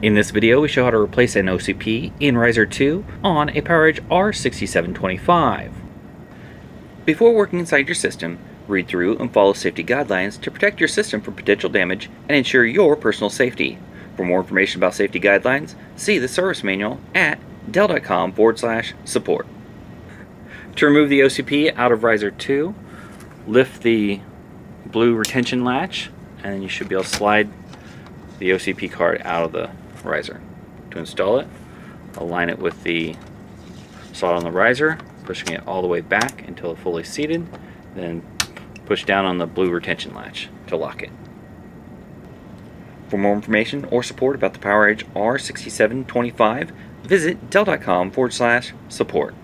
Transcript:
In this video, we show how to replace an OCP in Riser 2 on a PowerEdge R6725. Before working inside your system, read through and follow safety guidelines to protect your system from potential damage and ensure your personal safety. For more information about safety guidelines, see the service manual at dell.com/support. To remove the OCP out of Riser 2, lift the blue retention latch, and then you should be able to slide the OCP card out of the riser. To install it, align it with the slot on the riser, pushing it all the way back until it's fully seated, then push down on the blue retention latch to lock it. For more information or support about the PowerEdge R6725, visit dell.com/support.